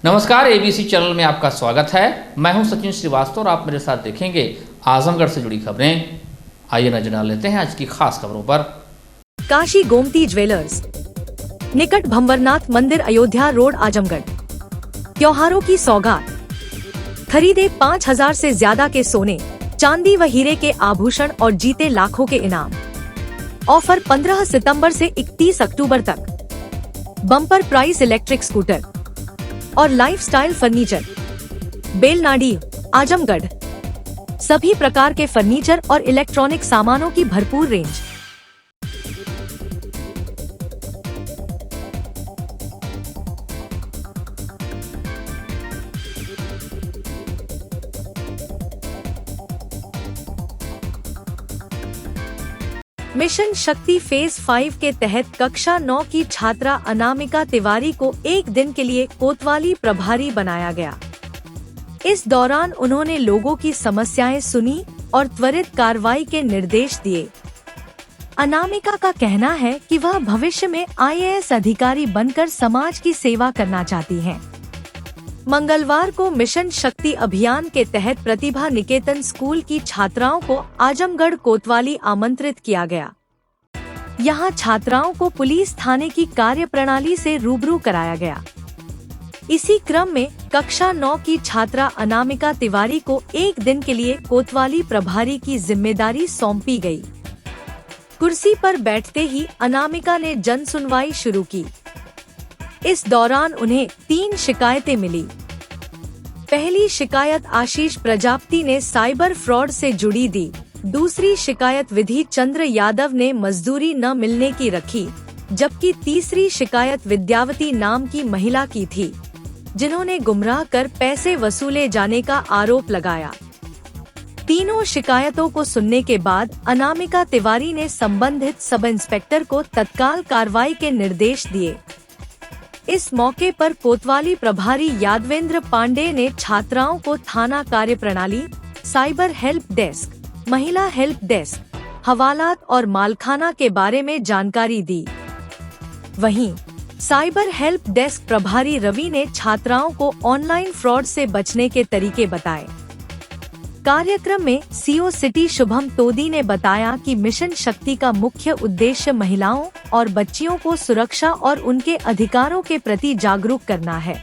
नमस्कार, ABC channel में आपका स्वागत है। मैं हूं सचिन श्रीवास्तव और आप मेरे साथ देखेंगे आजमगढ़ से जुड़ी खबरें। आइए नजर डाल लेते हैं आज की खास खबरों पर। काशी गोमती ज्वेलर्स निकट भंवरनाथ मंदिर, अयोध्या रोड, आजमगढ़। त्योहारों की सौगात, खरीदे 5000 से ज्यादा के सोने, चांदी व हीरे के आभूषण और जीते लाखों के इनाम। ऑफर 15 सितंबर से 31 अक्टूबर तक। बम्पर प्राइस इलेक्ट्रिक स्कूटर और लाइफस्टाइल फर्नीचर, बेलनाडी, आजमगढ़। सभी प्रकार के फर्नीचर और इलेक्ट्रॉनिक सामानों की भरपूर रेंज। मिशन शक्ति फेज 5 के तहत कक्षा 9 की छात्रा अनामिका तिवारी को एक दिन के लिए कोतवाली प्रभारी बनाया गया। इस दौरान उन्होंने लोगों की समस्याएं सुनी और त्वरित कार्रवाई के निर्देश दिए। अनामिका का कहना है कि वह भविष्य में IAS अधिकारी बनकर समाज की सेवा करना चाहती हैं। मंगलवार को मिशन शक्ति अभियान के तहत प्रतिभा निकेतन स्कूल की छात्राओं को आजमगढ़ कोतवाली आमंत्रित किया गया। यहां छात्राओं को पुलिस थाने की कार्यप्रणाली से रूबरू कराया गया। इसी क्रम में कक्षा 9 की छात्रा अनामिका तिवारी को एक दिन के लिए कोतवाली प्रभारी की जिम्मेदारी सौंपी गई। कुर्सी पर बैठते ही अनामिका ने जन सुनवाई शुरू की। इस दौरान उन्हें 3 शिकायतें मिली। पहली शिकायत आशीष प्रजापति ने साइबर फ्रॉड से जुड़ी दी। दूसरी शिकायत विधि चंद्र यादव ने मजदूरी न मिलने की रखी, जबकि तीसरी शिकायत विद्यावती नाम की महिला की थी, जिन्होंने गुमराह कर पैसे वसूले जाने का आरोप लगाया। तीनों शिकायतों को सुनने के बाद अनामिका तिवारी ने संबंधित सब इंस्पेक्टर को तत्काल कार्रवाई के निर्देश दिए। इस मौके पर कोतवाली प्रभारी यादवेंद्र पांडे ने छात्राओं को थाना कार्यप्रणाली, साइबर हेल्प डेस्क, महिला हेल्प डेस्क, हवालात और मालखाना के बारे में जानकारी दी। वहीं साइबर हेल्प डेस्क प्रभारी रवि ने छात्राओं को ऑनलाइन फ्रॉड से बचने के तरीके बताए। कार्यक्रम में CO सिटी शुभम तोदी ने बताया कि मिशन शक्ति का मुख्य उद्देश्य महिलाओं और बच्चियों को सुरक्षा और उनके अधिकारों के प्रति जागरूक करना है।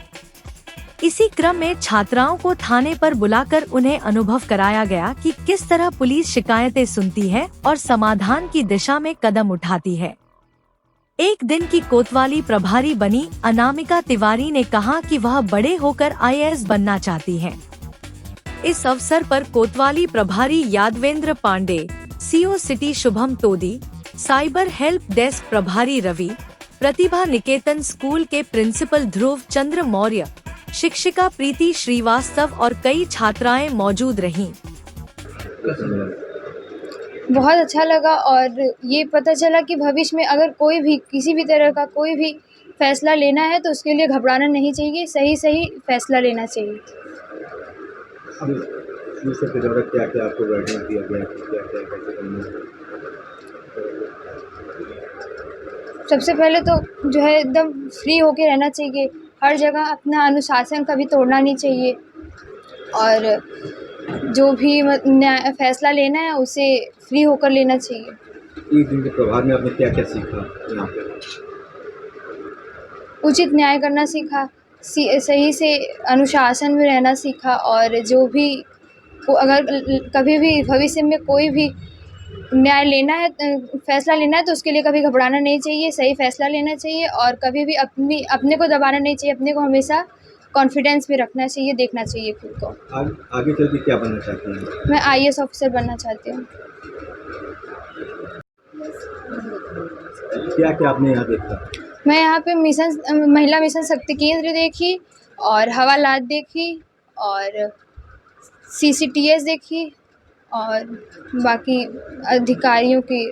इसी क्रम में छात्राओं को थाने पर बुलाकर उन्हें अनुभव कराया गया कि किस तरह पुलिस शिकायतें सुनती है और समाधान की दिशा में कदम उठाती है। एक दिन की कोतवाली प्रभारी बनी अनामिका तिवारी ने कहा कि वह बड़े होकर IAS बनना चाहती हैं। इस अवसर पर कोतवाली प्रभारी Yadavindra Pandey, CO city Shubham तोदी, cyber help desk प्रभारी रवि, प्रतिभा निकेतन स्कूल के प्रिंसिपल ध्रुव चंद्र मौर्य, शिक्षिका प्रीति श्रीवास्तव और कई छात्राएं मौजूद रहीं। बहुत अच्छा लगा और ये पता चला कि भविष्य में अगर कोई भी किसी भी तरह का कोई भी फैसला लेना है तो उसके लिए घबराना नहीं चाहिए, सही फैसला लेना चाहिए। क्या आपको गाइडलाइन दिया गया, क्या कैसे करना है? सबसे पहले तो जो है एकदम फ्री होके रहना चाहिए। हर जगह अपना अनुशासन कभी तोड़ना नहीं चाहिए और जो भी फैसला लेना है उसे फ्री होकर लेना चाहिए। एक दिन के प्रभाव में आपने क्या क्या सीखा यहाँ पे? उचित न्याय करना सीखा, सही से अनुशासन में रहना सीखा और जो भी अगर कभी भी भविष्य में कोई भी न्याय लेना है, फैसला लेना है तो उसके लिए कभी घबराना नहीं चाहिए, सही फैसला लेना चाहिए और कभी भी अपने को दबाना नहीं चाहिए। अपने को हमेशा कॉन्फिडेंस में रखना चाहिए, देखना चाहिए खुद को। आगे चल के क्या बनना चाहते हैं? मैं IAS ऑफिसर बनना चाहती हूँ। क्या आपने यहाँ देखा? मैं यहाँ पे महिला मिशन शक्ति केंद्र देखी और हवालात देखी और CCTS देखी और बाकी अधिकारियों की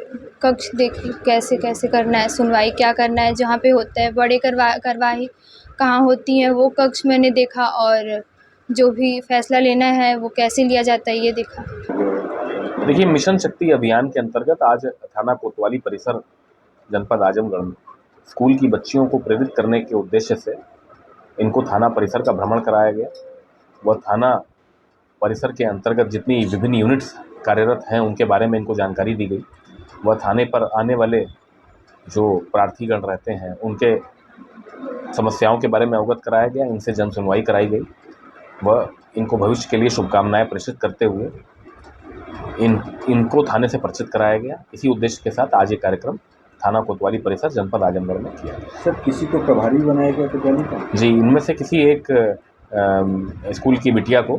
कक्ष देखी, कैसे कैसे करना है, सुनवाई क्या करना है, जहाँ पे होता है बड़े कार्रवाई कहाँ होती हैं वो कक्ष मैंने देखा और जो भी फैसला लेना है वो कैसे लिया जाता है ये देखा। देखिए, मिशन शक्ति अभियान के अंतर्गत आज थाना कोतवाली परिसर जनपद आजमगढ़ में स्कूल की बच्चियों को प्रेरित करने के उद्देश्य से इनको थाना परिसर का भ्रमण कराया गया। वह थाना परिसर के अंतर्गत जितनी विभिन्न यूनिट्स कार्यरत हैं उनके बारे में इनको जानकारी दी गई। वह थाने पर आने वाले जो प्रार्थीगण रहते हैं उनके समस्याओं के बारे में अवगत कराया गया, इनसे जन सुनवाई कराई गई। वह इनको भविष्य के लिए शुभकामनाएं प्रेषित करते हुए इनको थाने से परिचित कराया गया। इसी उद्देश्य के साथ आज ये कार्यक्रम थाना कोतवाली परिसर जनपद आजमगढ़ में किया गया। सर, किसी को प्रभारी बनाया गया विद्यालय का? जी, इनमें से किसी एक स्कूल की बिटिया को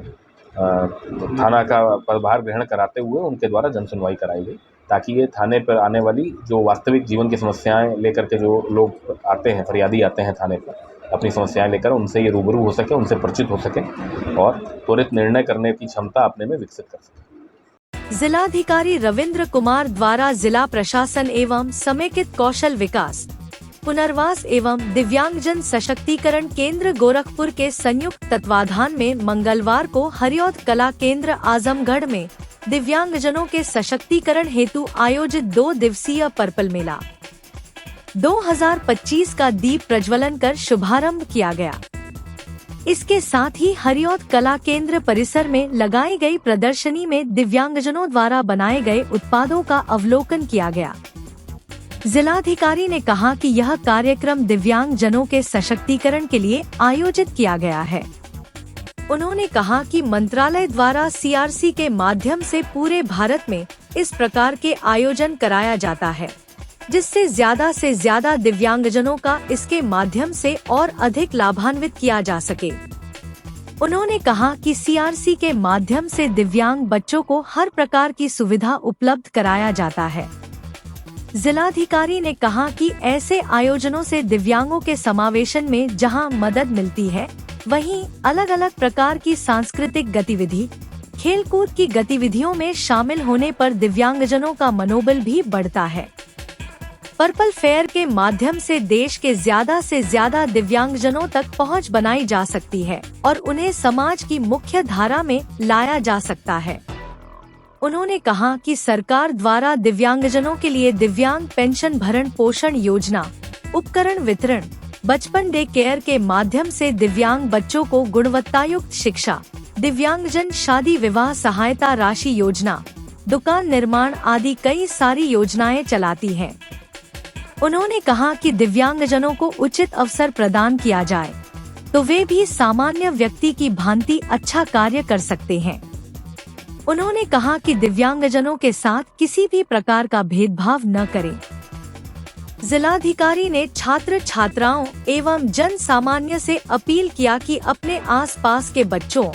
थाना का पदभार ग्रहण कराते हुए उनके द्वारा जन सुनवाई कराई गई, ताकि ये थाने पर आने वाली जो वास्तविक जीवन की समस्याएं लेकर के जो लोग आते हैं, फरियादी आते हैं थाने पर अपनी समस्याएं लेकर, उनसे ये रूबरू हो सके, उनसे परिचित हो सके और त्वरित निर्णय करने की क्षमता अपने में विकसित कर सके। जिलाधिकारी रविंद्र कुमार द्वारा जिला प्रशासन एवं समेकित कौशल विकास, पुनर्वास एवं दिव्यांगजन सशक्तिकरण केंद्र गोरखपुर के संयुक्त तत्वाधान में मंगलवार को हरिऔध कला केंद्र आजमगढ़ में दिव्यांगजनों के सशक्तिकरण हेतु आयोजित 2 दिवसीय पर्पल मेला 2025 का दीप प्रज्वलन कर शुभारंभ किया गया। इसके साथ ही हरिऔध कला केंद्र परिसर में लगाई गई प्रदर्शनी में दिव्यांगजनों द्वारा बनाए गए उत्पादों का अवलोकन किया गया। जिलाधिकारी ने कहा कि यह कार्यक्रम दिव्यांगजनों के सशक्तिकरण के लिए आयोजित किया गया है। उन्होंने कहा कि मंत्रालय द्वारा CRC के माध्यम से पूरे भारत में इस प्रकार के आयोजन कराया जाता है, जिससे ज्यादा दिव्यांगजनों का इसके माध्यम से और अधिक लाभान्वित किया जा सके। उन्होंने कहा कि CRC के माध्यम से दिव्यांग बच्चों को हर प्रकार की सुविधा उपलब्ध कराया जाता है। जिलाधिकारी ने कहा कि ऐसे आयोजनों से दिव्यांगों के समावेशन में जहां मदद मिलती है, वहीं अलग अलग प्रकार की सांस्कृतिक गतिविधि, खेलकूद की गतिविधियों में शामिल होने पर दिव्यांगजनों का मनोबल भी बढ़ता है। पर्पल फेयर के माध्यम से देश के ज्यादा दिव्यांगजनों तक पहुंच बनाई जा सकती है और उन्हें समाज की मुख्य धारा में लाया जा सकता है। उन्होंने कहा कि सरकार द्वारा दिव्यांगजनों के लिए दिव्यांग पेंशन भरण पोषण योजना, उपकरण वितरण, बचपन डे केयर के माध्यम से दिव्यांग बच्चों को गुणवत्तायुक्त शिक्षा, दिव्यांगजन शादी विवाह सहायता राशि योजना, दुकान निर्माण आदि कई सारी योजनाएं चलाती है। उन्होंने कहा कि दिव्यांगजनों को उचित अवसर प्रदान किया जाए तो वे भी सामान्य व्यक्ति की भांति अच्छा कार्य कर सकते हैं। उन्होंने कहा कि दिव्यांगजनों के साथ किसी भी प्रकार का भेदभाव न करें। जिलाधिकारी ने छात्र छात्राओं एवं जन सामान्य से अपील किया कि अपने आसपास के बच्चों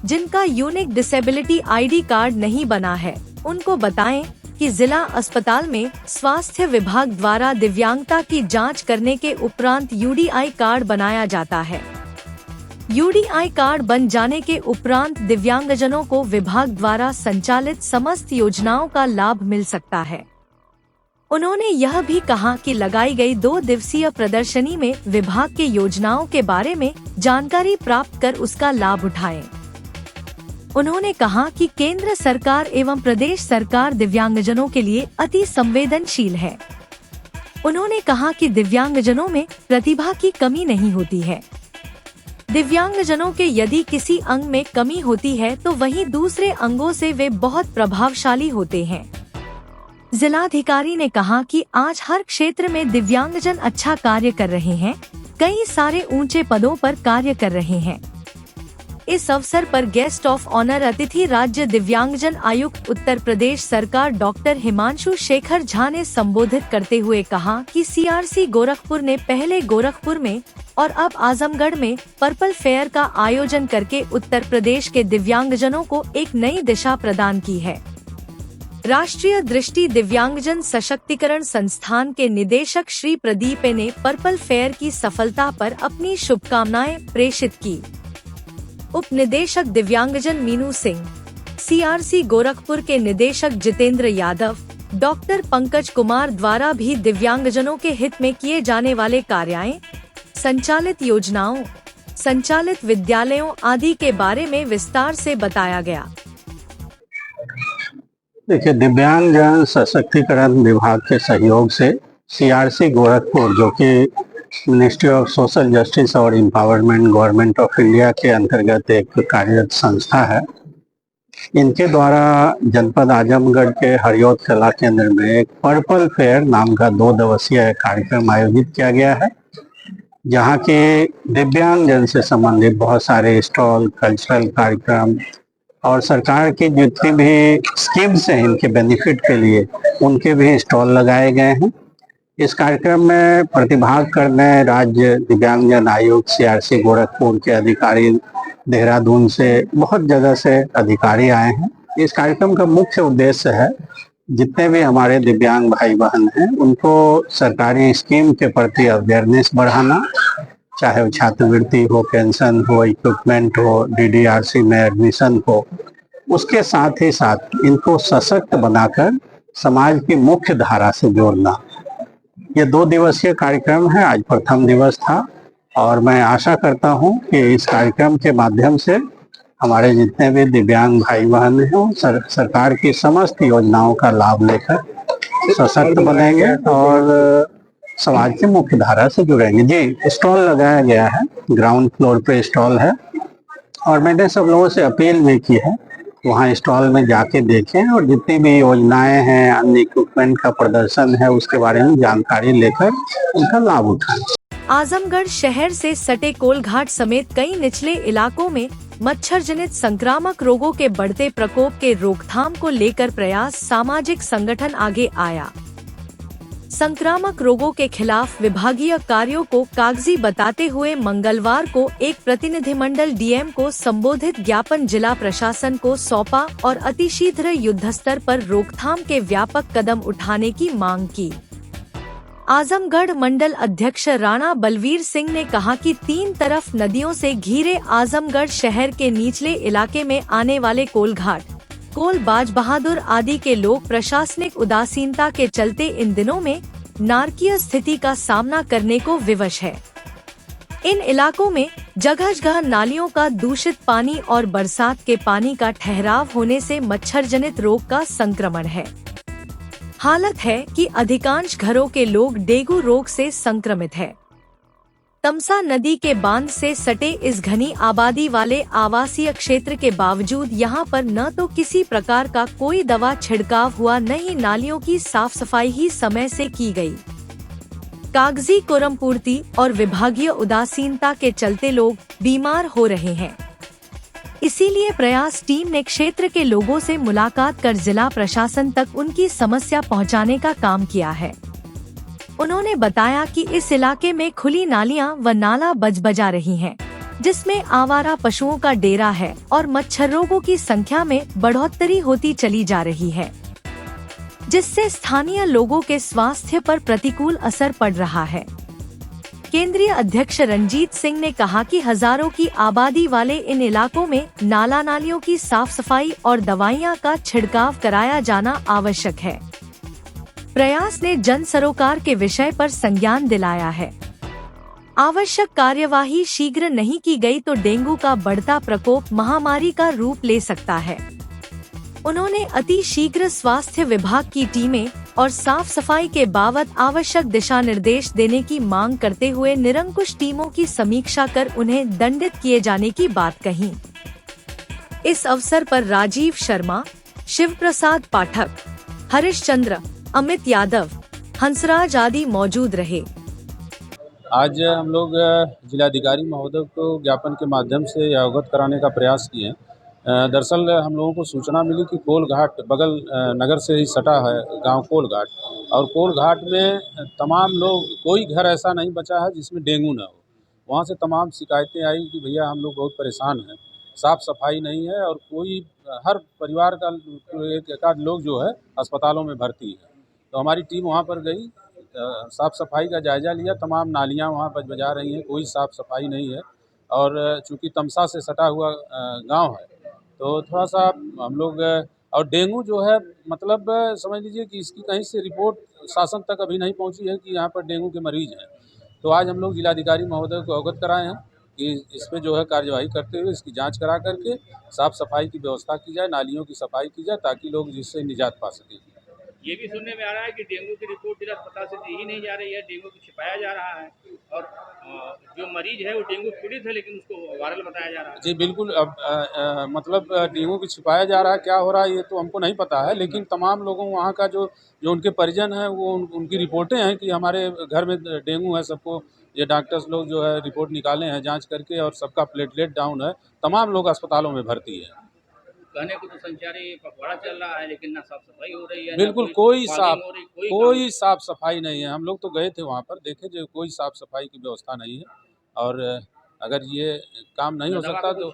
जिनका यूनिक डिसेबिलिटी ID कार्ड नहीं बना है, उनको बताएं कि जिला अस्पताल में स्वास्थ्य विभाग द्वारा दिव्यांगता की जांच करने के उपरांत UDI कार्ड बनाया जाता है। UDI कार्ड बन जाने के उपरांत दिव्यांगजनों को विभाग द्वारा संचालित समस्त योजनाओं का लाभ मिल सकता है। उन्होंने यह भी कहा कि लगाई गई 2 दिवसीय प्रदर्शनी में विभाग के योजनाओं के बारे में जानकारी प्राप्त कर उसका लाभ उठाएं। उन्होंने कहा कि केंद्र सरकार एवं प्रदेश सरकार दिव्यांगजनों के लिए अति संवेदनशील है। उन्होंने कहा कि दिव्यांगजनों में प्रतिभा की कमी नहीं होती है। दिव्यांगजनों के यदि किसी अंग में कमी होती है तो वहीं दूसरे अंगों से वे बहुत प्रभावशाली होते हैं। जिलाधिकारी ने कहा कि आज हर क्षेत्र में दिव्यांगजन अच्छा कार्य कर रहे हैं, कई सारे ऊंचे पदों पर कार्य कर रहे हैं। इस अवसर पर गेस्ट ऑफ ऑनर अतिथि राज्य दिव्यांगजन आयुक्त उत्तर प्रदेश सरकार डॉक्टर हिमांशु शेखर झा ने संबोधित करते हुए कहा कि CRC गोरखपुर ने पहले गोरखपुर में और अब आजमगढ़ में पर्पल फेयर का आयोजन करके उत्तर प्रदेश के दिव्यांगजनों को एक नई दिशा प्रदान की है। राष्ट्रीय दृष्टि दिव्यांगजन सशक्तिकरण संस्थान के निदेशक श्री प्रदीप ने पर्पल फेयर की सफलता पर अपनी शुभकामनाएं प्रेषित की। उप निदेशक दिव्यांगजन मीनू सिंह, CRC गोरखपुर के निदेशक जितेंद्र यादव, डॉक्टर पंकज कुमार द्वारा भी दिव्यांगजनों के हित में किए जाने वाले कार्यों, संचालित योजनाओं, संचालित विद्यालयों आदि के बारे में विस्तार से बताया गया। देखिए, दिव्यांगजन सशक्तिकरण विभाग के सहयोग से CRC गोरखपुर, जो कि मिनिस्ट्री ऑफ सोशल जस्टिस और एम्पावरमेंट गवर्नमेंट ऑफ इंडिया के अंतर्गत एक कार्यरत संस्था है। इनके द्वारा जनपद आजमगढ़ के हरियोत कला केंद्र में एक पर्पल फेयर नाम का 2 दिवसीय कार्यक्रम आयोजित किया गया है, जहाँ के दिव्यांग जन से संबंधित बहुत सारे स्टॉल, कल्चरल कार्यक्रम और सरकार की जितनी भी स्कीम्स हैं इनके बेनिफिट के लिए, उनके भी स्टॉल लगाए गए हैं। इस कार्यक्रम में प्रतिभाग करने राज्य दिव्यांगजन आयोग CRC गोरखपुर के अधिकारी, देहरादून से बहुत जगह से अधिकारी आए हैं। इस कार्यक्रम का मुख्य उद्देश्य है जितने भी हमारे दिव्यांग भाई बहन हैं उनको सरकारी स्कीम के प्रति अवेयरनेस बढ़ाना, चाहे वो छात्रवृत्ति हो, पेंशन हो, इक्विपमेंट हो, DDRC में एडमिशन हो, उसके साथ ही साथ इनको सशक्त बनाकर समाज की मुख्य धारा से जोड़ना। ये 2 दिवसीय कार्यक्रम है, आज प्रथम दिवस था और मैं आशा करता हूं कि इस कार्यक्रम के माध्यम से हमारे जितने भी दिव्यांग भाई बहन हैं सरकार की समस्त योजनाओं का लाभ लेकर सशक्त बनेंगे और समाज की मुख्य धारा से जुड़ेंगे। जी, स्टॉल लगाया गया है, ग्राउंड फ्लोर पे स्टॉल है और मैंने सब लोगों से अपील भी की है वहाँ स्टॉल में जाके देखें और जितनी भी योजनाएं हैं, अन्य इक्विपमेंट का प्रदर्शन है, उसके बारे में जानकारी लेकर उनका लाभ उठाएं। आजमगढ़ शहर से सटे कोलघाट समेत कई निचले इलाकों में मच्छर जनित संक्रामक रोगों के बढ़ते प्रकोप के रोकथाम को लेकर प्रयास सामाजिक संगठन आगे आया। संक्रामक रोगों के खिलाफ विभागीय कार्यों को कागजी बताते हुए मंगलवार को एक प्रतिनिधिमंडल DM को संबोधित ज्ञापन जिला प्रशासन को सौंपा और अतिशीघ्र युद्धस्तर पर रोकथाम के व्यापक कदम उठाने की मांग की। आजमगढ़ मंडल अध्यक्ष राणा बलवीर सिंह ने कहा कि 3 तरफ नदियों से घिरे आजमगढ़ शहर के निचले इलाके में आने वाले कोलघाट, कोल, बाज बहादुर आदि के लोग प्रशासनिक उदासीनता के चलते इन दिनों में नारकीय स्थिति का सामना करने को विवश है। इन इलाकों में जगह जगह नालियों का दूषित पानी और बरसात के पानी का ठहराव होने से मच्छर जनित रोग का संक्रमण है। हालत है कि अधिकांश घरों के लोग डेंगू रोग से संक्रमित है। तमसा नदी के बांध से सटे इस घनी आबादी वाले आवासीय क्षेत्र के बावजूद यहाँ पर न तो किसी प्रकार का कोई दवा छिड़काव हुआ, न ही नालियों की साफ सफाई ही समय से की गई। कागजी कोरमपूर्ति और विभागीय उदासीनता के चलते लोग बीमार हो रहे हैं। इसीलिए प्रयास टीम ने क्षेत्र के लोगों से मुलाकात कर जिला प्रशासन तक उनकी समस्या पहुंचाने का काम किया है। उन्होंने बताया कि इस इलाके में खुली नालियां व नाला बजा रही हैं, जिसमें आवारा पशुओं का डेरा है और मच्छर रोगों की संख्या में बढ़ोतरी होती चली जा रही है, जिससे स्थानीय लोगों के स्वास्थ्य पर प्रतिकूल असर पड़ रहा है। केंद्रीय अध्यक्ष रंजीत सिंह ने कहा कि हजारों की आबादी वाले इन इलाकों में नाला नालियों की साफ सफाई और दवाइयां का छिड़काव कराया जाना आवश्यक है। प्रयास ने जन सरोकार के विषय पर संज्ञान दिलाया है। आवश्यक कार्यवाही शीघ्र नहीं की गई तो डेंगू का बढ़ता प्रकोप महामारी का रूप ले सकता है। उन्होंने अति शीघ्र स्वास्थ्य विभाग की टीमें और साफ सफाई के बाबत आवश्यक दिशा निर्देश देने की मांग करते हुए निरंकुश टीमों की समीक्षा कर उन्हें दंडित किए जाने की बात कही। इस अवसर पर राजीव शर्मा, शिव प्रसाद पाठक, हरीश चंद्र, अमित यादव, हंसराज आदि मौजूद रहे। आज हम लोग जिलाधिकारी महोदय को ज्ञापन के माध्यम से अवगत कराने का प्रयास किए। दरअसल हम लोगों को सूचना मिली कि कोलघाट बगल नगर से ही सटा है गांव कोलघाट, और कोलघाट में तमाम लोग, कोई घर ऐसा नहीं बचा है जिसमें डेंगू ना हो। वहां से तमाम शिकायतें आई कि भैया हम लोग बहुत परेशान हैं, साफ़ सफाई नहीं है और कोई, हर परिवार का एक आध लोग जो है अस्पतालों में भर्ती है। तो हमारी टीम वहाँ पर गई, साफ़ सफाई का जायज़ा लिया। तमाम नालियाँ वहाँ बजा रही हैं, कोई साफ़ सफाई नहीं है। और चूँकि तमसा से सटा हुआ गांव है तो थोड़ा सा हम लोग, और डेंगू जो है मतलब समझ लीजिए कि इसकी कहीं से रिपोर्ट शासन तक अभी नहीं पहुंची है कि यहाँ पर डेंगू के मरीज़ हैं। तो आज हम लोग जिलाधिकारी महोदय को अवगत कराए हैं कि इस पर जो है कार्यवाही करते हुए इसकी जांच करा करके साफ़ सफाई की व्यवस्था की जाए, नालियों की सफाई की जाए, ताकि लोग जिससे निजात पा सकें। ये भी सुनने में आ रहा है कि डेंगू की रिपोर्ट जिला अस्पताल से दी ही नहीं जा रही है, डेंगू को छिपाया जा रहा है और जो मरीज है वो डेंगू पीड़ित है लेकिन उसको वायरल बताया जा रहा है। जी बिल्कुल। अब मतलब डेंगू की छिपाया जा रहा है, क्या हो रहा है ये तो हमको नहीं पता है, लेकिन तमाम लोगों वहाँ का जो जो उनके परिजन हैं वो उनकी रिपोर्टें हैं कि हमारे घर में डेंगू है। सबको ये डॉक्टर्स लोग जो है रिपोर्ट निकाले हैं जांच करके और सबका प्लेटलेट डाउन है। तमाम लोग अस्पतालों में भर्ती है। कहने को तो संचारी पखवाड़ा चल रहा है लेकिन ना साफ सफाई हो रही है, बिल्कुल ना कोई फॉगिंग हो रही, कोई साफ सफाई नहीं है। हम लोग तो गए थे वहाँ पर, देखे जो कोई साफ सफाई की व्यवस्था नहीं है। और अगर ये काम नहीं हो सकता तो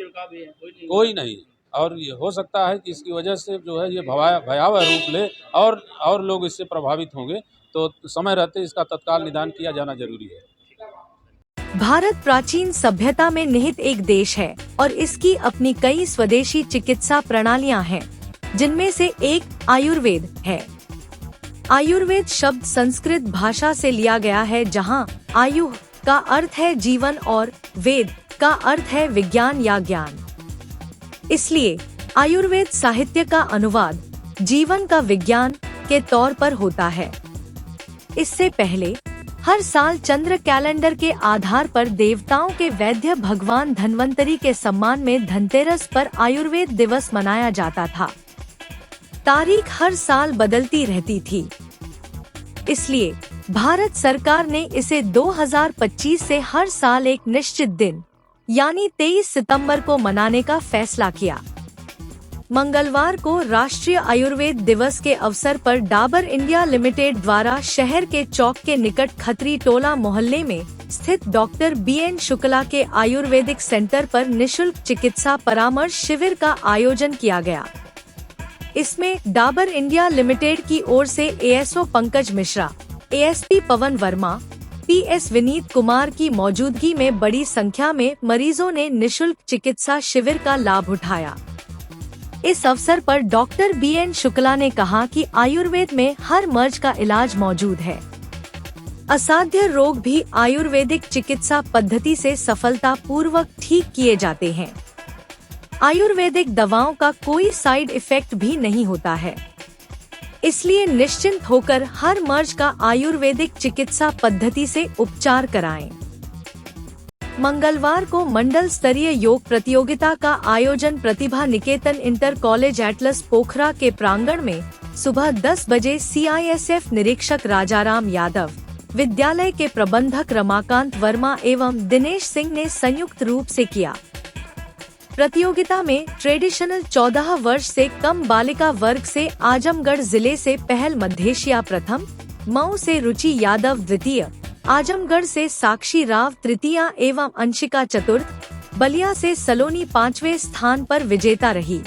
कोई नहीं। और ये हो सकता है कि इसकी वजह से जो है ये भयावह रूप ले और लोग इससे प्रभावित होंगे, तो समय रहते इसका तत्काल निदान किया जाना जरूरी है। भारत प्राचीन सभ्यता में निहित एक देश है और इसकी अपनी कई स्वदेशी चिकित्सा प्रणालियां हैं, जिनमें से एक आयुर्वेद है। आयुर्वेद शब्द संस्कृत भाषा से लिया गया है, जहां आयु का अर्थ है जीवन और वेद का अर्थ है विज्ञान या ज्ञान। इसलिए आयुर्वेद साहित्य का अनुवाद जीवन का विज्ञान के तौर पर होता है। इससे पहले हर साल चंद्र कैलेंडर के आधार पर देवताओं के वैद्य भगवान धन्वंतरी के सम्मान में धनतेरस पर आयुर्वेद दिवस मनाया जाता था। तारीख हर साल बदलती रहती थी, इसलिए भारत सरकार ने इसे 2025 से हर साल एक निश्चित दिन यानी 23 सितंबर को मनाने का फैसला किया। मंगलवार को राष्ट्रीय आयुर्वेद दिवस के अवसर पर डाबर इंडिया लिमिटेड द्वारा शहर के चौक के निकट खत्री टोला मोहल्ले में स्थित डॉक्टर BN शुक्ला के आयुर्वेदिक सेंटर पर निशुल्क चिकित्सा परामर्श शिविर का आयोजन किया गया। इसमें डाबर इंडिया लिमिटेड की ओर से ASO पंकज मिश्रा, ASP पवन वर्मा, PS विनीत कुमार की मौजूदगी में बड़ी संख्या में मरीजों ने निशुल्क चिकित्सा शिविर का लाभ उठाया। इस अवसर पर डॉक्टर BN शुक्ला ने कहा कि आयुर्वेद में हर मर्ज का इलाज मौजूद है। असाध्य रोग भी आयुर्वेदिक चिकित्सा पद्धति से सफलतापूर्वक ठीक किए जाते हैं। आयुर्वेदिक दवाओं का कोई साइड इफेक्ट भी नहीं होता है, इसलिए निश्चिंत होकर हर मर्ज का आयुर्वेदिक चिकित्सा पद्धति से उपचार कराएं। मंगलवार को मंडल स्तरीय योग प्रतियोगिता का आयोजन Pratibha Niketan inter college Atlas पोखरा के प्रांगण में सुबह 10 बजे CISF निरीक्षक राजाराम यादव, विद्यालय के प्रबंधक रमाकांत वर्मा एवं दिनेश सिंह ने संयुक्त रूप से किया। प्रतियोगिता में ट्रेडिशनल 14 वर्ष से कम बालिका वर्ग से आजमगढ़ जिले से पहल मधेशिया प्रथम, मऊ से रुचि यादव द्वितीय, आजमगढ़ से साक्षी राव तृतीय एवं अंशिका चतुर्थ, बलिया से सलोनी 5वें स्थान पर विजेता रही।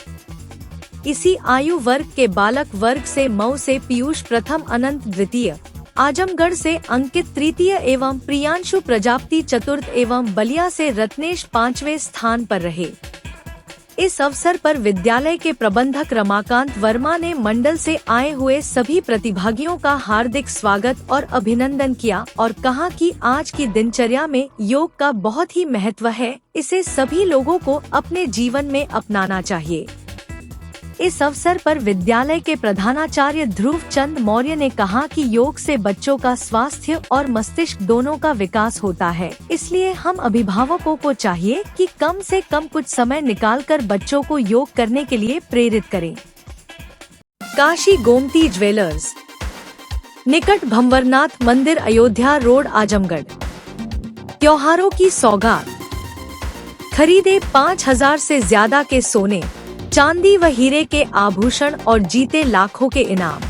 इसी आयु वर्ग के बालक वर्ग से मऊ से पीयूष प्रथम, अनंत द्वितीय, आजमगढ़ से अंकित तृतीय एवं प्रियांशु प्रजापति चतुर्थ एवं बलिया से रत्नेश 5वें स्थान पर रहे। इस अवसर पर विद्यालय के प्रबंधक रमाकांत वर्मा ने मंडल से आए हुए सभी प्रतिभागियों का हार्दिक स्वागत और अभिनंदन किया और कहा कि आज की दिनचर्या में योग का बहुत ही महत्व है, इसे सभी लोगों को अपने जीवन में अपनाना चाहिए। इस अवसर पर विद्यालय के प्रधानाचार्य ध्रुव चंद मौर्य ने कहा कि योग से बच्चों का स्वास्थ्य और मस्तिष्क दोनों का विकास होता है, इसलिए हम अभिभावकों को चाहिए कि कम से कम कुछ समय निकालकर बच्चों को योग करने के लिए प्रेरित करें। काशी गोमती ज्वेलर्स, निकट भंवरनाथ मंदिर, अयोध्या रोड, आजमगढ़। त्योहारों की सौगात, खरीदे 5000 से ज्यादा के सोने, चांदी व हीरे के आभूषण और जीते लाखों के इनाम।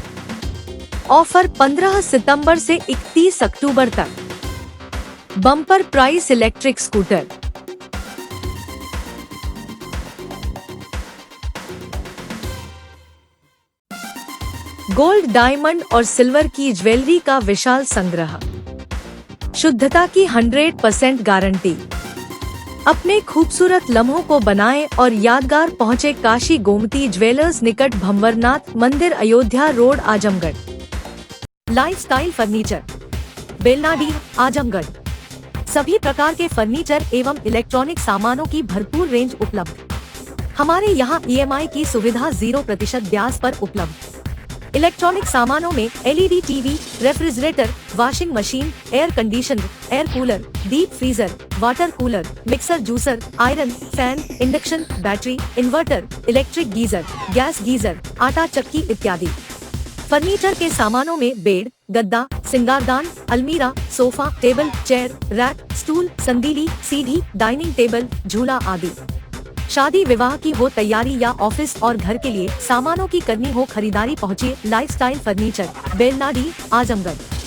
ऑफर 15 सितंबर से 31 अक्टूबर तक। Bumper price electric scooter. Gold, diamond और सिल्वर की ज्वेलरी का विशाल संग्रह, शुद्धता की 100% गारंटी। अपने खूबसूरत लम्हों को बनाएं और यादगार पहुँचे काशी गोमती ज्वेलर्स, निकट भंवरनाथ मंदिर, Ayodhya road, Azamgarh. Lifestyle furniture, Belnadi, Azamgarh. सभी प्रकार के फर्नीचर एवं इलेक्ट्रॉनिक सामानों की भरपूर रेंज उपलब्ध। हमारे यहाँ EMI की सुविधा 0% ब्याज पर उपलब्ध। इलेक्ट्रॉनिक सामानों में LED TV, refrigerator, washing machine, air conditioner, air cooler, deep freezer, water cooler, mixer juicer, iron, fan, induction, battery, inverter, electric geyser, gas geyser, आटा चक्की इत्यादि। फर्नीचर के सामानों में बेड, गद्दा, सिंगारदान, अलमीरा, sofa, table, chair, rack, stool, संदीली, सीढ़ी, डाइनिंग टेबल, झूला आदि। शादी विवाह की हो तैयारी या ऑफिस और घर के लिए सामानों की करनी हो खरीदारी, पहुंचिए लाइफस्टाइल फर्नीचर, बेलनाडी, आजमगढ़।